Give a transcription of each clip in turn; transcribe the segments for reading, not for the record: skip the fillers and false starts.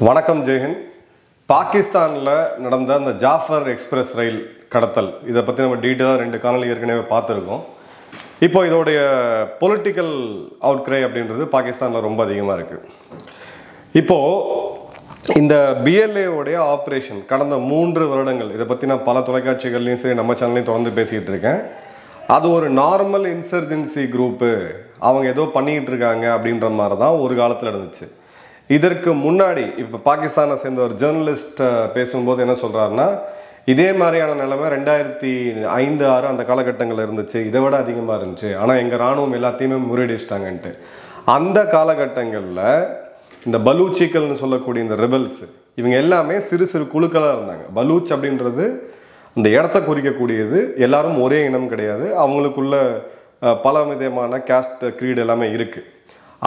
வணக்கம் ஜெயஹிந்த். பாகிஸ்தானில் நடந்த அந்த ஜாஃபர் எக்ஸ்பிரஸ் ரயில் கடத்தல் இதை பற்றி நம்ம டீட்டெயிலாக 2 காணொலி ஏற்கனவே பார்த்துருக்கோம். இப்போ இதோடைய பொலிட்டிக்கல் அவுட்க்ரை அப்படின்றது பாகிஸ்தானில் ரொம்ப அதிகமாக இருக்குது. இப்போது இந்த பிஎல்ஏவுடைய ஆப்ரேஷன் கடந்த 3 வருடங்கள் இதை பற்றி நான் பல தொலைக்காட்சிகள்லையும் சரி நம்ம சேனல்லையும் தொடர்ந்து பேசிக்கிட்டு இருக்கேன். அது ஒரு நார்மல் இன்சர்ஜென்சி குரூப்பு, அவங்க ஏதோ பண்ணிக்கிட்டு இருக்காங்க அப்படின்ற மாதிரி தான் ஒரு காலத்தில் இருந்துச்சு. இதற்கு முன்னாடி இப்போ பாகிஸ்தானை சேர்ந்த ஒரு ஜேர்னலிஸ்ட் பேசும்போது என்ன சொல்கிறாருன்னா, இதே மாதிரியான நிலைமை 2005-6 அந்த காலகட்டங்களில் இருந்துச்சு, இதை விட அதிகமாக இருந்துச்சு, ஆனால் எங்கள் இராணுவம் எல்லாத்தையுமே முறியடிச்சிட்டாங்கன்ட்டு. அந்த காலகட்டங்களில் இந்த பலூச்சிக்கல்னு சொல்லக்கூடிய இந்த ரெபல்ஸ் இவங்க எல்லாமே சிறு சிறு குழுக்களாக இருந்தாங்க. பலூச் அப்படின்றது அந்த இடத்த குறிக்கக்கூடியது, எல்லாரும் ஒரே இனம் கிடையாது, அவங்களுக்குள்ள பல விதமான கேஸ்ட் க்ரீட் எல்லாமே இருக்குது.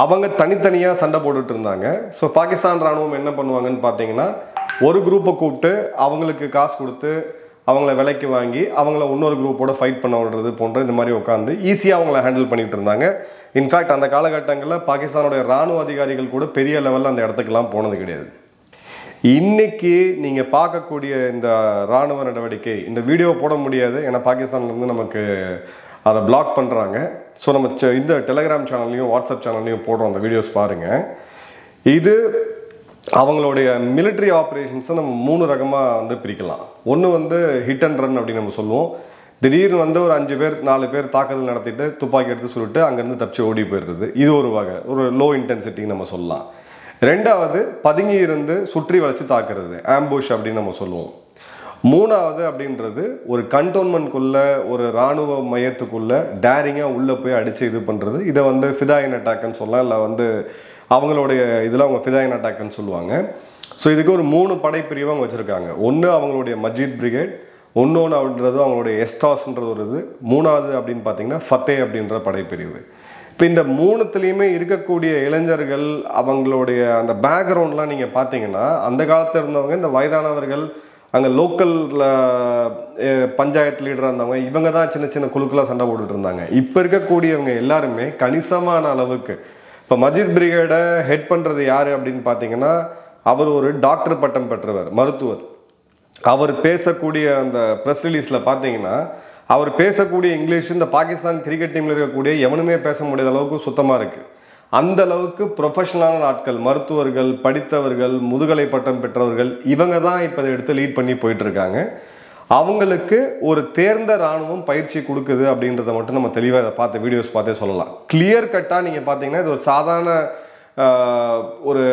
அவங்க தனித்தனியாக சண்டை போட்டுட்டு இருந்தாங்க. ஸோ பாகிஸ்தான் இராணுவம் என்ன பண்ணுவாங்கன்னு பார்த்தீங்கன்னா, ஒரு குரூப்பை கூப்பிட்டு அவங்களுக்கு காசு கொடுத்து அவங்கள விலைக்கு வாங்கி அவங்கள இன்னொரு குரூப்போட ஃபைட் பண்ண விடுறது போன்ற இந்த மாதிரி உட்காந்து ஈஸியாக அவங்கள ஹேண்டில் பண்ணிகிட்டு இருந்தாங்க. இன்ஃபேக்ட் அந்த காலகட்டங்களில் பாகிஸ்தானுடைய இராணுவ அதிகாரிகள் கூட பெரிய லெவலில் அந்த இடத்துக்கெல்லாம் போனது கிடையாது. இன்னைக்கு நீங்கள் பார்க்கக்கூடிய இந்த இராணுவ நடவடிக்கை, இந்த வீடியோ போட முடியாது ஏன்னா பாகிஸ்தான்லேருந்து நமக்கு அதை பிளாக் பண்ணுறாங்க. ஸோ நம்ம இந்த டெலிகிராம் சேனல்லையும் வாட்ஸ்அப் சேனல்லையும் போடுறோம், அந்த வீடியோஸ் பாருங்கள். இது அவங்களுடைய மிலிட்ரி ஆப்ரேஷன்ஸை நம்ம 3 ரகமாக பிரிக்கலாம். ஒன்று ஹிட் அண்ட் ரன் அப்படின்னு நம்ம சொல்லுவோம். திடீர்னு ஒரு 5 பேர் 4 பேர் தாக்குதல் நடத்திட்டு துப்பாக்கி எடுத்து சொல்லிட்டு அங்கேருந்து தப்பிச்சு ஓடி போயிடுறது, இது ஒரு வகை, ஒரு லோ இன்டென்சிட்டின்னு நம்ம சொல்லலாம். 2வது பதுங்கி இருந்து சுற்றி வளைச்சு தாக்குறது, ஆம்புஷ் அப்படின்னு நம்ம சொல்லுவோம். 3வது அப்படின்றது ஒரு கண்டோன்மெண்ட்குள்ள ஒரு இராணுவ மையத்துக்குள்ள டேரிங்காக உள்ளே போய் அடித்து இது பண்ணுறது, இதை ஃபிதாயின் அட்டாக்னு சொல்லலாம், இல்லை அவங்களுடைய இதில் அவங்க ஃபிதாயின் அட்டாக்னு சொல்லுவாங்க. ஸோ இதுக்கு ஒரு 3 படைப்பிரிவு அவங்க வச்சுருக்காங்க. ஒன்று அவங்களுடைய மஜித் பிரிகேட், ஒன்று அப்படின்றது அவங்களுடைய எஸ்டாஸ்ன்றது ஒரு இது, 3வது அப்படின்னு பார்த்தீங்கன்னா ஃபத்தே அப்படின்ற படைப்பிரிவு. இப்போ இந்த 3த்துலேயுமே இருக்கக்கூடிய இளைஞர்கள் அவங்களுடைய அந்த பேக்ரவுண்ட்லாம் நீங்கள் பார்த்தீங்கன்னா, அந்த காலத்தில் இருந்தவங்க இந்த வயதானவர்கள், அங்கே லோக்கலில் பஞ்சாயத்து லீடராக இருந்தவங்க, இவங்க தான் சின்ன சின்ன குழுக்களாக சண்டை போட்டுட்டு இருந்தாங்க. இப்போ இருக்கக்கூடியவங்க எல்லாருமே கணிசமான அளவுக்கு, இப்போ மஜித் பிரிகேடை ஹெட் பண்ணுறது யார் அப்படின்னு பார்த்தீங்கன்னா, அவர் ஒரு டாக்டர் பட்டம் பெற்றவர், மருத்துவர். அவர் பேசக்கூடிய அந்த ப்ரெஸ் ரிலீஸில் பார்த்தீங்கன்னா, அவர் பேசக்கூடிய இங்கிலீஷ் இந்த பாகிஸ்தான் கிரிக்கெட் டீமில் இருக்கக்கூடிய எவனுமே பேச முடியாத அளவுக்கு சுத்தமாக இருக்குது. அந்த அளவுக்கு ப்ரொஃபஷனலான ஆட்கள், மருத்துவர்கள், படித்தவர்கள், முதுகலை பட்டம் பெற்றவர்கள், இவங்க தான் இப்போ இதை எடுத்து லீட் பண்ணி போயிட்டு இருக்காங்க. அவங்களுக்கு ஒரு தேர்ந்த இராணுவம் பயிற்சி கொடுக்குது அப்படின்றத மட்டும் நம்ம தெளிவாக இதை பார்த்து வீடியோஸ் பார்த்தே சொல்லலாம். கிளியர் கட்டாக நீங்கள் பார்த்தீங்கன்னா இது ஒரு சாதாரண ஒரு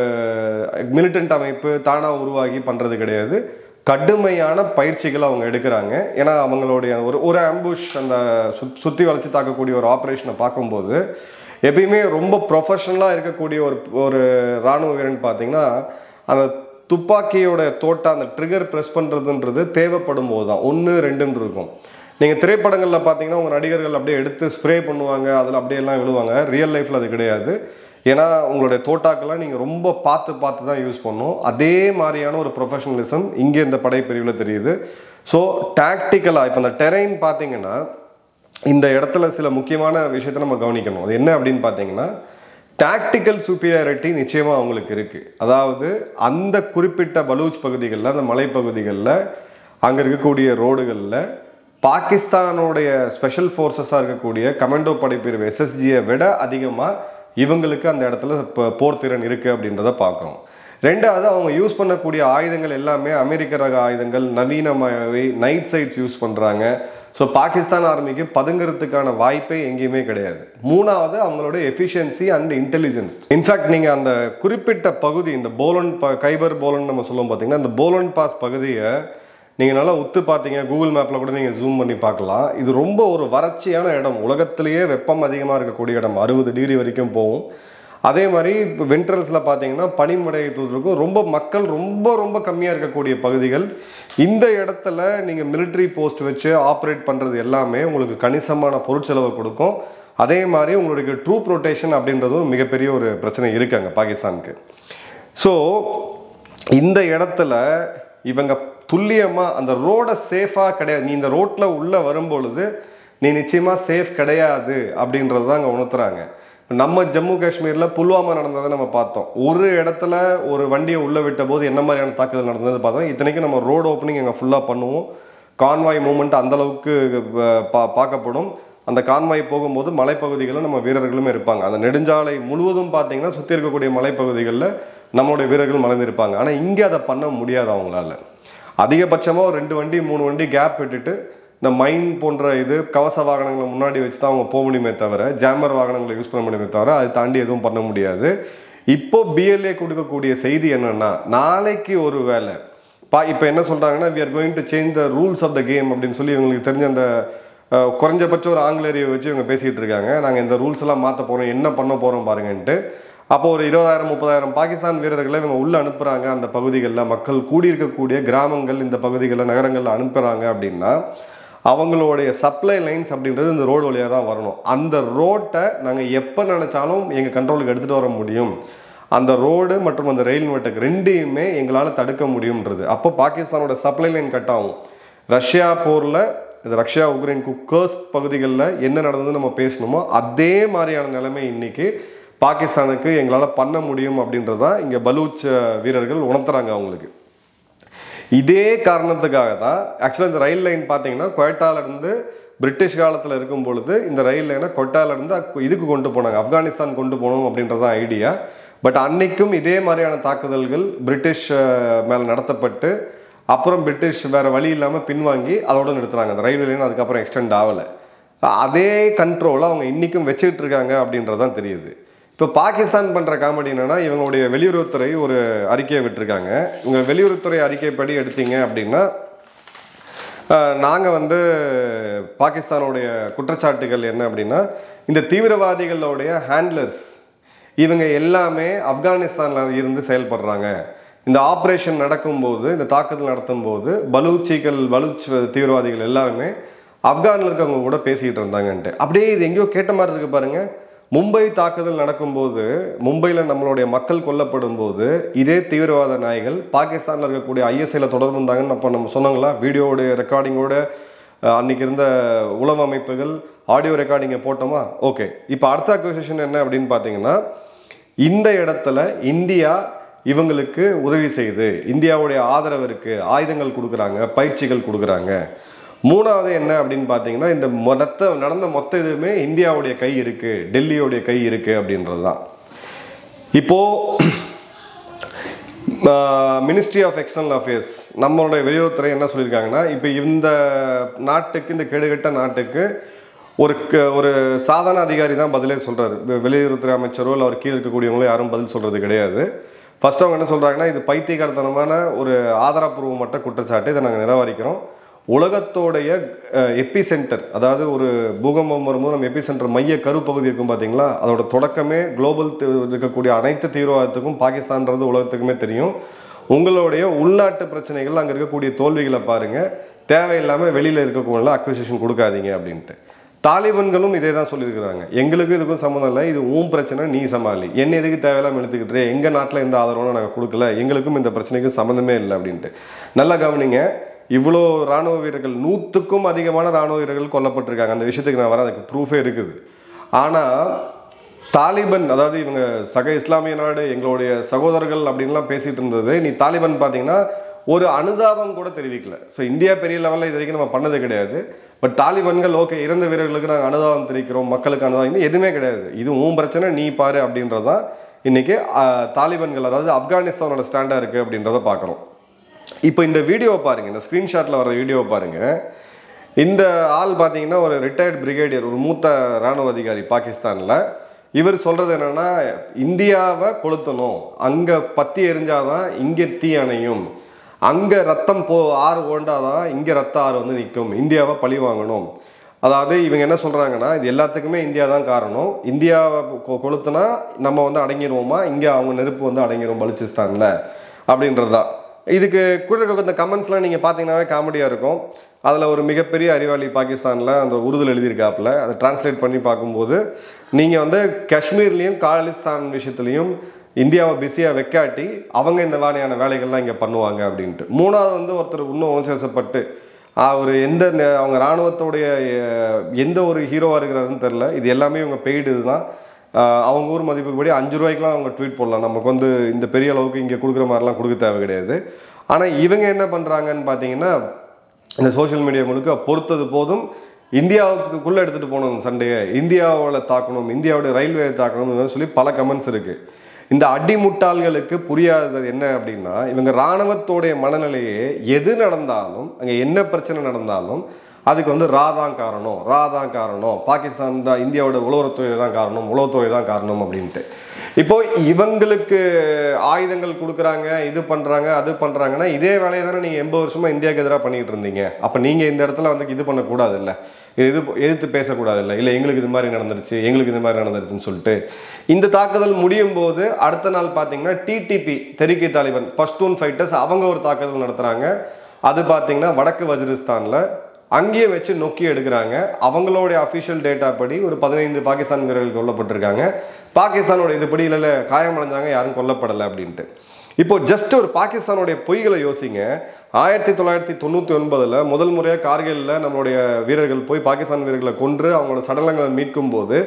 மிலிட்டன்ட் அமைப்பு தானாக உருவாகி பண்ணுறது கிடையாது. கடுமையான பயிற்சிகளை அவங்க எடுக்கிறாங்க. ஏன்னா அவங்களுடைய ஒரு ஆம்புஷ், அந்த சுற்றி வளைச்சு தாக்கக்கூடிய ஒரு ஆப்ரேஷனை பார்க்கும்போது எப்பயுமே ரொம்ப ப்ரொஃபஷனலாக இருக்கக்கூடிய ஒரு இராணுவ வீரன் பார்த்தீங்கன்னா, அந்த துப்பாக்கியோட தோட்டா அந்த ட்ரிகர் ப்ரெஸ் பண்ணுறதுன்றது தேவைப்படும் போது தான் 1, 2ன்னு இருக்கும். நீங்கள் திரைப்படங்களில் பார்த்தீங்கன்னா உங்கள் நடிகர்கள் அப்படியே எடுத்து ஸ்ப்ரே பண்ணுவாங்க, அதில் அப்படியெல்லாம் விழுவாங்க. ரியல் லைஃப்பில் அது கிடையாது. ஏன்னா உங்களுடைய தோட்டாக்கெல்லாம் நீங்கள் ரொம்ப பார்த்து தான் யூஸ் பண்ணணும். அதே மாதிரியான ஒரு ப்ரொஃபஷனலிசம் இங்கே இந்த படைப்பிரிவில் தெரியுது. ஸோ டாக்டிக்கலாக இப்போ அந்த டெரைன் பார்த்தீங்கன்னா, இந்த இடத்துல சில முக்கியமான விஷயத்தை நம்ம கவனிக்கணும். அது என்ன அப்படின்னு பார்த்தீங்கன்னா, டாக்டிக்கல் சுப்பீரியாரிட்டி நிச்சயமாக அவங்களுக்கு இருக்குது. அதாவது அந்த குறிப்பிட்ட பலூச் பகுதிகளில், அந்த மலைப்பகுதிகளில், அங்கே இருக்கக்கூடிய ரோடுகளில் பாகிஸ்தானுடைய ஸ்பெஷல் ஃபோர்ஸஸாக இருக்கக்கூடிய கமாண்டோ படைப்பிரிவு எஸ்எஸ்ஜியை விட அதிகமாக இவங்களுக்கு அந்த இடத்துல போர் திறன் இருக்குது அப்படின்றத பார்க்குறோம். 2வது அவங்க யூஸ் பண்ணக்கூடிய ஆயுதங்கள் எல்லாமே அமெரிக்க ரக ஆயுதங்கள், நவீனமாகவே நைட் சைட்ஸ் யூஸ் பண்ணுறாங்க. ஸோ பாகிஸ்தான் ஆர்மிக்கு பதுங்கிறதுக்கான வாய்ப்பே எங்கேயுமே கிடையாது. 3வது அவங்களோட எஃபிஷியன்சி அண்ட் இன்டெலிஜென்ஸ். இன்ஃபேக்ட் நீங்கள் அந்த குறிப்பிட்ட பகுதி, இந்த கைபர் போலன் நம்ம சொல்லுவோம் பார்த்தீங்கன்னா, இந்த போலன் பாஸ் பகுதியை நீங்கள் நல்லா உத்து பார்த்தீங்க, கூகுள் மேப்பில் கூட நீங்கள் ஜூம் பண்ணி பார்க்கலாம். இது ரொம்ப ஒரு வறட்சியான இடம், உலகத்திலேயே வெப்பம் அதிகமாக இருக்கக்கூடிய இடம், 60 டிகிரி வரைக்கும் போகும். அதே மாதிரி இப்போ வின்டர்ஸில் பார்த்தீங்கன்னா பனிமடை தூதுக்கும் மக்கள் ரொம்ப கம்மியாக இருக்கக்கூடிய பகுதிகள். இந்த இடத்துல நீங்கள் மிலிட்ரி போஸ்ட் வச்சு ஆப்ரேட் பண்ணுறது எல்லாமே உங்களுக்கு கணிசமான பொருட்செலவை கொடுக்கும். அதே மாதிரி உங்களுடைய ட்ரூப் ரொட்டேஷன் அப்படின்றதும் மிகப்பெரிய ஒரு பிரச்சனை இருக்குது அங்கே பாகிஸ்தானுக்கு. ஸோ இந்த இடத்துல இவங்க துல்லியமாக அந்த ரோடை சேஃபாக கிடையாது, நீ இந்த ரோட்டில் உள்ளே வரும்பொழுது நீ நிச்சயமாக சேஃப் கிடையாது அப்படின்றது தான் அங்கே உணர்த்துறாங்க. நம்ம ஜம்மு காஷ்மீரில் புல்வாமா நடந்ததை நம்ம பார்த்தோம். ஒரு இடத்துல ஒரு வண்டியை உள்ளே விட்ட போது என்ன மாதிரியான தாக்குதல் நடந்தது பார்த்தோம். இத்தனைக்கும் நம்ம ரோடு ஓப்பனிங் எங்கள் ஃபுல்லாக பண்ணுவோம். கான்வாய் மூவ்மெண்ட் அந்தளவுக்கு பார்க்கப்படும். அந்த கான்வாய் போகும்போது மலைப்பகுதிகளில் நம்ம வீரர்களுமே இருப்பாங்க. அந்த நெடுஞ்சாலை முழுவதும் பார்த்தீங்கன்னா சுற்றி இருக்கக்கூடிய மலைப்பகுதிகளில் நம்மளுடைய வீரர்கள் மறைந்திருப்பாங்க. ஆனால் இங்கே அதை பண்ண முடியாது அவங்களால. அதிகபட்சமாக ஒரு 2 வண்டி 3 வண்டி கேப் விட்டுட்டு இந்த மைன் போன்ற இது கவச வாகனங்களை முன்னாடி வச்சு தான் அவங்க போக முடியுமே தவிர, ஜாமர் வாகனங்களை யூஸ் பண்ண முடியுமே தவிர அதை தாண்டி எதுவும் பண்ண முடியாது. இப்போ BLA கொடுக்கக்கூடிய செய்தி என்னன்னா, நாளைக்கு ஒரு வேலை இப்போ என்ன சொல்றாங்கன்னா, we are going to change the rules of the game அப்படின்னு சொல்லி இவங்களுக்கு தெரிஞ்ச அந்த குறைஞ்சபட்ச ஒரு ஆங்கிலேய வச்சு இவங்க பேசிட்டு இருக்காங்க. நாங்கள் இந்த ரூல்ஸ் எல்லாம் மாற்ற போறோம், என்ன பண்ண போறோம் பாருங்கன்ட்டு. அப்போ ஒரு 20,000-30,000 பாகிஸ்தான் வீரர்களை இவங்க உள்ள அனுப்புறாங்க. அந்த பகுதிகளில் மக்கள் கூடியிருக்கக்கூடிய கிராமங்கள், இந்த பகுதிகளில் நகரங்களில் அனுப்புறாங்க அப்படின்னா அவங்களுடைய சப்ளை லைன்ஸ் அப்படின்றது இந்த ரோடு வழியாக தான் வரணும். அந்த ரோட்டை நாங்கள் எப்போ நினைச்சாலும் எங்கள் கண்ட்ரோலுக்கு எடுத்துகிட்டு வர முடியும். அந்த ரோடு மற்றும் அந்த ரயில் நெட்வொர்க் ரெண்டையுமே எங்களால் தடுக்க முடியும்ன்றது. அப்போ பாகிஸ்தானோட சப்ளை லைன் கட் ஆகும். ரஷ்யா போரில் இது ரஷ்யா உக்ரைன் குர்ஸ்க் பகுதிகளில் என்ன நடந்ததுன்னு நம்ம பேசணுமோ அதே மாதிரியான நிலைமை இன்னைக்கு பாகிஸ்தானுக்கு எங்களால் பண்ண முடியும் அப்படின்றது தான் இங்கே பலூச் வீரர்கள் உணர்த்துறாங்க அவங்களுக்கு. இதே காரணத்துக்காக தான் ஆக்சுவலாக இந்த ரயில் லைன் பார்த்தீங்கன்னா கொய்டாலேருந்து பிரிட்டிஷ் காலத்தில் இருக்கும் பொழுது இந்த ரயில் லைனை கொய்டாலேருந்து இதுக்கு கொண்டு போனாங்க, ஆப்கானிஸ்தான் கொண்டு போகணும் அப்படின்றதான் ஐடியா. பட் அன்னைக்கும் இதே மாதிரியான தாக்குதல்கள் பிரிட்டிஷ் மேலே நடத்தப்பட்டு அப்புறம் பிரிட்டிஷ் வேற வழி இல்லாமல் பின்வாங்கி அதோட நிறுத்துறாங்க. அந்த ரயில்வே லைன் அதுக்கப்புறம் எக்ஸ்டெண்ட் ஆகலை. அதே கண்ட்ரோலை அவங்க இன்னைக்கும் வச்சுக்கிட்டு இருக்காங்க அப்படின்றதான் தெரியுது. இப்போ பாகிஸ்தான் பண்ணுற காமெடி என்னன்னா, இவங்களுடைய வெளியுறவுத்துறை ஒரு அறிக்கையை விட்டுருக்காங்க. இவங்க வெளியுறவுத்துறை அறிக்கைப்படி எடுத்தீங்க அப்படின்னா, நாங்கள் பாகிஸ்தானுடைய குற்றச்சாட்டுகள் என்ன அப்படின்னா, இந்த தீவிரவாதிகளுடைய ஹேண்ட்லர்ஸ் இவங்க எல்லாமே ஆப்கானிஸ்தானில் இருந்து செயல்படுறாங்க. இந்த ஆப்ரேஷன் நடக்கும்போது, இந்த தாக்குதல் நடத்தும் போது பலூச் தீவிரவாதிகள் எல்லாருமே ஆப்கானில் இருக்கவங்க கூட பேசிக்கிட்டு இருந்தாங்கன்ட்டு. அப்படியே இது எங்கேயோ கேட்ட மாதிரி இருக்கு பாருங்க. மும்பை தாக்குதல் நடக்கும்போது, மும்பையில் நம்மளுடைய மக்கள் கொல்லப்படும் போது இதே தீவிரவாத நாய்கள் பாகிஸ்தானில் இருக்கக்கூடிய ISIல தொடர்பு இருந்தாங்கன்னு அப்போ நம்ம சொன்னாங்களா? வீடியோடைய ரெக்கார்டிங்கோட அன்னைக்கு இருந்த உளவு அமைப்புகள் ஆடியோ ரெக்கார்டிங்கை போட்டோமா? ஓகே. இப்போ அடுத்த அக்யூசேஷன் என்ன அப்படின்னு பார்த்தீங்கன்னா, இந்த இடத்துல இந்தியா இவங்களுக்கு உதவி செய்து, இந்தியாவுடைய ஆதரவு இருக்கு, ஆயுதங்கள் கொடுக்குறாங்க, பயிற்சிகள் கொடுக்குறாங்க. மூணாவது என்ன அப்படின்னு பார்த்தீங்கன்னா, இந்த நடந்த மொத்த இதுவுமே இந்தியாவுடைய கை இருக்கு, டெல்லியோடைய கை இருக்கு அப்படின்றது தான். இப்போ மினிஸ்ட்ரி ஆஃப் எக்ஸ்டர்னல் அஃபேர்ஸ் நம்மளுடைய வெளியுறவுத்துறை என்ன சொல்லியிருக்காங்கன்னா, இப்போ இந்த நாட்டுக்கு, இந்த கெடுகட்ட நாட்டுக்கு ஒரு சாதாரண அதிகாரி தான் பதிலே சொல்றாரு. வெளியுறவுத்துறை அமைச்சரோ இல்லை அவர் கீழே இருக்கக்கூடியவங்களோ யாரும் பதில் சொல்றது கிடையாது. ஃபர்ஸ்ட் அவங்க என்ன சொல்றாங்கன்னா, இது பைத்தியக்காரத்தனமான ஒரு ஆதாரப்பூர்வமற்ற குற்றச்சாட்டு, இதை நாங்கள் நிராகரிக்கிறோம். உலகத்தோடைய எபி சென்டர், அதாவது ஒரு பூகம்பம் வரும்போது நம்ம எபி சென்டர் மைய கருப்பகுதி இருக்கும் பார்த்தீங்களா, அதோட தொடக்கமே குளோபல் இருக்கக்கூடிய அனைத்து தீவிரவாதத்துக்கும் பாகிஸ்தான்றது உலகத்துக்குமே தெரியும். உங்களுடைய உள்நாட்டு பிரச்சனைகள், அங்கே இருக்கக்கூடிய தோல்விகளை பாருங்க, தேவையில்லாமல் வெளியில் இருக்கக்கூடிய அக்விசிஷன் கொடுக்காதீங்க அப்படின்ட்டு. தாலிபான்களும் இதே தான் சொல்லியிருக்கிறாங்க. எங்களுக்கு இதுக்கும் சம்மந்தம் இல்லை, இது உன் பிரச்சனை, நீ சமாளி, என்ன எதுக்கு தேவையில்லாமல் எடுத்துக்கிட்டு, எங்கள் நாட்டில் எந்த ஆதரவும் நாங்கள் கொடுக்கல, எங்களுக்கும் இந்த பிரச்சனைக்கும் சம்மந்தமே இல்லை அப்படின்ட்டு. நல்லா கவனிங்க, இவ்வளோ ராணுவ வீரர்கள், 100க்கும் அதிகமான ராணுவ வீரர்கள் கொல்லப்பட்டிருக்காங்க. அந்த விஷயத்துக்கு நான் வரேன், அதுக்கு ப்ரூஃபே இருக்குது. ஆனால் தாலிபான், அதாவது இவங்க சக இஸ்லாமிய நாடு, எங்களுடைய சகோதரர்கள் அப்படின்லாம் பேசிட்டு இருந்தது, நீ தாலிபான் பார்த்தீங்கன்னா ஒரு அனுதாபம் கூட தெரிவிக்கல. ஸோ இந்தியா பெரிய லெவலில் இது வரைக்கும் நம்ம பண்ணது கிடையாது. பட் தாலிபான்கள் ஓகே, இறந்த வீரர்களுக்கு நாங்கள் அனுதாபம் தெரிவிக்கிறோம், மக்களுக்கு அனுதாபம் எதுவுமே கிடையாது, இது உன் பிரச்சனை, நீ பாரு அப்படின்றதான் இன்னைக்கு தாலிபான்கள், அதாவது ஆப்கானிஸ்தானோட ஸ்டாண்டா இருக்கு அப்படின்றத பார்க்குறோம். இப்போ இந்த வீடியோவை பாருங்க, இந்த ஸ்கிரீன்ஷாட்ல வர வீடியோவை பாருங்க. இந்த ஆள் பார்த்தீங்கன்னா ஒரு ரிட்டையர்ட் பிரிகேடியர், ஒரு மூத்த ராணுவ அதிகாரி பாகிஸ்தானில். இவர் சொல்றது என்னன்னா, இந்தியாவை கொளுத்தணும், அங்கே பத்தி எரிஞ்சாதான் இங்கே தீ அணையும், அங்கே ரத்தம் ஆறு ஓண்டாதான் இங்கே ரத்த ஆறு நிற்கும், இந்தியாவை பழி வாங்கணும். அதாவது இவங்க என்ன சொல்றாங்கன்னா, இது எல்லாத்துக்குமே இந்தியா தான் காரணம், இந்தியாவை கொளுத்துனா நம்ம அடங்கிடுவோமா, இங்கே அவங்க நெருப்பு அடங்கிடும் பலுச்சிஸ்தானில் அப்படின்றதுதான். இதுக்கு கூட இந்த கமெண்ட்ஸ்லாம் நீங்கள் பார்த்தீங்கன்னாவே காமெடியாக இருக்கும். அதில் ஒரு மிகப்பெரிய அறிவாளி பாகிஸ்தானில் அந்த உருதுல எழுதியிருக்காப்புல, அதை டிரான்ஸ்லேட் பண்ணி பார்க்கும்போது நீங்கள் காஷ்மீர்லேயும் காலிஸ்தான் விஷயத்துலையும் இந்தியாவை பிஸியாக வைக்காட்டி அவங்க இந்த மாதிரியான வேலைகள்லாம் இங்கே பண்ணுவாங்க அப்படின்ட்டு. மூணாவது ஒருத்தர் இன்னும் உணர்ச்சிவசப்பட்டு அவர் அவங்க இராணுவத்தோடைய எந்த ஒரு ஹீரோவாக இருக்கிறாருன்னு தெரில, இது எல்லாமே இவங்க பெய்டு தான், அவங்க ஊர் மதிப்புப்படி 5 ரூபாய்க்குலாம் அவங்க ட்வீட் போடலாம். நமக்கு வந்து இந்த பெரிய அளவுக்கு இங்கே கொடுக்குற மாதிரிலாம் கொடுக்க தேவை கிடையாது. ஆனால் இவங்க என்ன பண்ணுறாங்கன்னு பார்த்தீங்கன்னா, இந்த சோஷியல் மீடியா முழுக்க பொறுத்தது போதும், இந்தியாவுக்குள்ளே எடுத்துகிட்டு போகணும் சண்டையை, இந்தியாவில் தாக்கணும், இந்தியாவுடைய ரயில்வேயை தாக்கணும்னு சொல்லி பல கமெண்ட்ஸ் இருக்குது. இந்த அடிமுட்டாள்களுக்கு புரியாதது என்ன அப்படின்னா, இவங்க இராணுவத்தோடைய மனநிலையே எது நடந்தாலும், அங்கே என்ன பிரச்சனை நடந்தாலும் அதுக்கு வந்து ரா தான் காரணம், பாகிஸ்தான் தான், இந்தியாவோட உளவுத்துறை தான் காரணம் அப்படின்ட்டு. இப்போ இவங்களுக்கு ஆயுதங்கள் கொடுக்குறாங்க, இது பண்ணுறாங்க, அது பண்ணுறாங்கன்னா, இதே வேலையை தானே நீங்கள் 80 வருஷமாக இந்தியாவுக்கு எதிராக பண்ணிகிட்டு இருந்தீங்க. அப்போ நீங்கள் இந்த இடத்துல வந்து இது பண்ணக்கூடாது இல்லை, எதிர்த்து பேசக்கூடாது இல்லை எங்களுக்கு இது மாதிரி நடந்துருச்சுன்னு சொல்லிட்டு இந்த தாக்குதல் முடியும் போது அடுத்த நாள் பார்த்தீங்கன்னா டிடிபி தெஹ்ரீக் தாலிபான் பஷ்தூன் ஃபைட்டர்ஸ் அவங்க ஒரு தாக்குதல் நடத்துகிறாங்க. அது பார்த்தீங்கன்னா வடக்கு வஜிரிஸ்தானில் அங்கேயே வச்சு நொக்கி எடுக்கிறாங்க. அவங்களுடைய அஃபிஷியல் டேட்டா படி ஒரு 15 பாகிஸ்தான் வீரர்கள் கொல்லப்பட்டிருக்காங்க. பாகிஸ்தானோட இதுபடி இல்லை காயமடைஞ்சாங்க, யாரும் கொல்லப்படலை அப்படின்ட்டு. இப்போ ஜஸ்ட் ஒரு பாகிஸ்தானுடைய பொய்களை யோசிங்க. 1999 முதல் முறையாக கார்கில்ல நம்மளுடைய வீரர்கள் போய் பாகிஸ்தான் வீரர்களை கொன்று அவங்களோட சடலங்களை மீட்கும் போது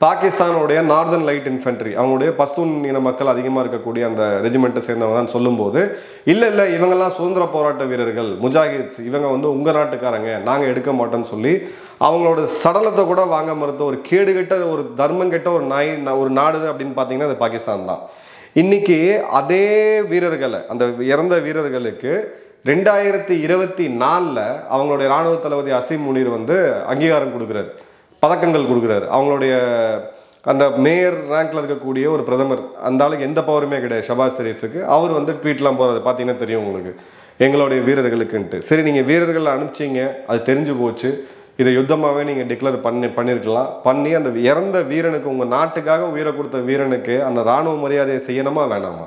பாகிஸ்தானுடைய நார்தர்ன் லைட் இன்ஃபென்ட்ரி, அவங்களுடைய பஸ்தூன் இன மக்கள் அதிகமாக இருக்கக்கூடிய அந்த ரெஜிமெண்ட்டை சேர்ந்தவங்க தான் சொல்லும்போது, இல்லை இவங்கெல்லாம் சுதந்திர போராட்ட வீரர்கள், முஜாஹித்ஸ், இவங்க வந்து உங்கள் நாட்டுக்காரங்க, நாங்கள் எடுக்க மாட்டோம்னு சொல்லி அவங்களோட சடலத்தை கூட வாங்க மறுத்த ஒரு கேடுகட்ட, ஒரு தர்மங்கெட்ட ஒரு நாடு அப்படின்னு பார்த்தீங்கன்னா அது பாகிஸ்தான் தான். இன்னைக்கு அதே வீரர்களை, அந்த இறந்த வீரர்களுக்கு 2024 அவங்களுடைய இராணுவ தளபதி அசீம் முனீர் வந்து அங்கீகாரம் கொடுக்குறாரு, பதக்கங்கள் கொடுக்குறாரு. அவங்களுடைய அந்த மேயர் ரேங்க்ல இருக்கக்கூடிய ஒரு பிரதமர், அந்த ஆளுக்கு எந்த பவருமே கிடையாது, ஷபாஸ் ஷெரீஃபுக்கு. அவர் வந்து ட்வீட்லாம் போகிறது பார்த்தீங்கன்னா தெரியும் உங்களுக்கு, எங்களுடைய வீரர்களுக்குன்ட்டு. சரி, நீங்கள் வீரர்களை அனுப்பிச்சிங்க, அது தெரிஞ்சு போச்சு, இதை யுத்தமாகவே நீங்கள் டிக்ளேர் பண்ணியிருக்கலாம். பண்ணி அந்த இறந்த வீரனுக்கு, உங்கள் நாட்டுக்காக உயிரை கொடுத்த வீரனுக்கு அந்த இராணுவ மரியாதையை செய்யணுமா வேணாமா?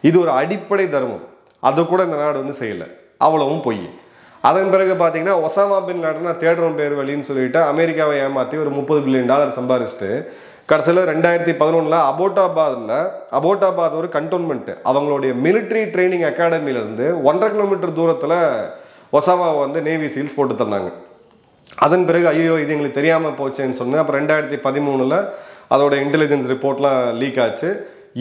இது ஒரு அடிப்படை தர்மம். அது கூட இந்த நாடு வந்து செய்யலை, அவ்வளவும் பொய். அதன் பிறகு பார்த்தீங்கன்னா ஒசாமா பின் லாடனை தேடுறோம் பேர் வழின்னு சொல்லிட்டு அமெரிக்காவை ஏமாற்றி ஒரு $30 பில்லியன் சம்பாரிச்சுட்டு கடைசியில் 2011 அபோட்டாபாத் ஒரு கண்டோன்மெண்ட், அவங்களுடைய மிலிட்ரி ட்ரைனிங் அகாடமியிலேருந்து 1.5 கிலோமீட்டர் தூரத்தில் ஒசாமாவை வந்து நேவி சீல்ஸ் போட்டு தந்தாங்க. அதன் பிறகு ஐயோ இது எங்களுக்கு தெரியாமல் போச்சேன்னு சொன்னேன். அப்புறம் 2013 அதோட இன்டெலிஜென்ஸ் ரிப்போர்ட்லாம் லீக் ஆச்சு.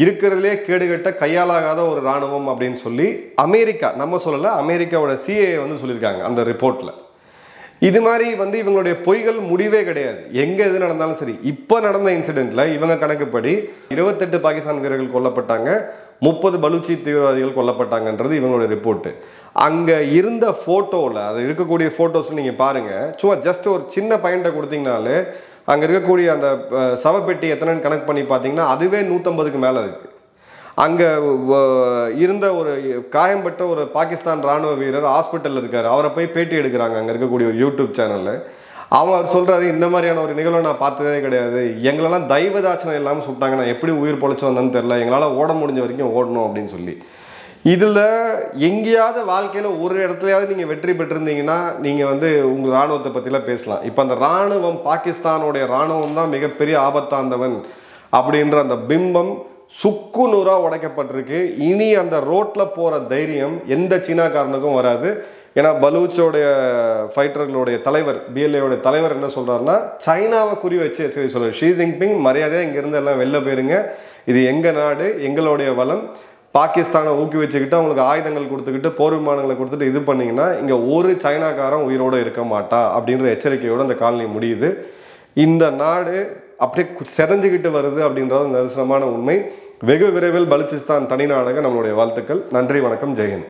இருக்கிறதுலே கேடுகட்ட கையாளாகாத ஒரு இராணுவம் அப்படின்னு சொல்லி அமெரிக்கா, நம்ம சொல்லலை, அமெரிக்காவோட சிஏ வந்து சொல்லியிருக்காங்க அந்த ரிப்போர்ட்டில். இது மாதிரி வந்து இவங்களுடைய பொய்கள் முடிவே கிடையாது. எங்கே எது நடந்தாலும் சரி, இப்போ நடந்த இன்சிடென்ட்ல இவங்க கணக்குப்படி 28 பாகிஸ்தான் வீரர்கள் கொல்லப்பட்டாங்க, 30 பலூச்சி தீவிரவாதிகள் கொல்லப்பட்டாங்கன்றது இவங்களுடைய ரிப்போர்ட்டு. அங்கே இருந்த ஃபோட்டோவில், அது இருக்கக்கூடிய ஃபோட்டோஸ் நீங்கள் பாருங்கள், சும்மா ஜஸ்ட் ஒரு சின்ன பாயிண்ட்டை கொடுத்தீங்கனாலே அங்கே இருக்கக்கூடிய அந்த சவப்பெட்டி எத்தனைன்னு கணக்கு பண்ணி பார்த்தீங்கன்னா அதுவே 150க்கு மேலே இருக்குது. அங்கே இருந்த ஒரு காயம்பட்ட ஒரு பாகிஸ்தான் இராணுவ வீரர் ஹாஸ்பிட்டலில் இருக்கார். அவரை போய் பேட்டி எடுக்கிறாங்க அங்கே இருக்கக்கூடிய ஒரு யூடியூப் சேனலில். அவர் சொல்கிறாரு, இந்த மாதிரியான ஒரு நிகழ்வை நான் பார்த்ததே கிடையாது, எங்களெல்லாம் தெய்வதாட்சணம் இல்லாமல் சுட்டாங்க, நான் எப்படி உயிர் பொழைச்சி வந்தேன்னு தெரில, எங்களால் ஓட முடிஞ்ச வரைக்கும் ஓடணும் அப்படின்னு சொல்லி. இதில் எங்கேயாவது வாழ்க்கையில் ஒரு இடத்துலையாவது நீங்கள் வெற்றி பெற்றிருந்தீங்கன்னா நீங்கள் வந்து உங்கள் இராணுவத்தை பற்றிலாம் பேசலாம். இப்போ அந்த இராணுவம், பாகிஸ்தானுடைய இராணுவம் தான் மிகப்பெரிய ஆபத்தாந்தவன் அப்படின்ற அந்த பிம்பம் சுக்கு நூறாக உடைக்கப்பட்டிருக்கு. இனி அந்த ரோட்டில் போகிற தைரியம் எந்த சீனாக்காரனுக்கும் வராது. ஏன்னா பலூச்சோடைய ஃபைட்டர்களுடைய தலைவர், பிஎல்ஏடைய தலைவர் என்ன சொல்கிறாருன்னா, சைனாவை குறி வச்சு சரி சொல்கிறார், ஷி ஜின்பிங் மரியாதையாக இங்கேருந்து எல்லாம் வெளில போயிருங்க, இது எங்கள் நாடு, எங்களுடைய வளம், பாகிஸ்தானை ஊக்குவிச்சுக்கிட்டு அவங்களுக்கு ஆயுதங்கள் கொடுத்துக்கிட்டு போர் விமானங்களை கொடுத்துட்டு இது பண்ணிங்கன்னா இங்கே ஒரு சைனாக்காரன் உயிரோடு இருக்க மாட்டான் அப்படின்ற எச்சரிக்கையோடு அந்த காலனி முடியுது. இந்த நாடு அப்படியே செதஞ்சுக்கிட்டு வருது அப்படின்றது நிதர்சனமான உண்மை. வெகு விரைவில் பலுச்சிஸ்தான் தனி நாடாக நம்மளுடைய வாழ்த்துக்கள். நன்றி, வணக்கம், ஜெயஹிந்த்.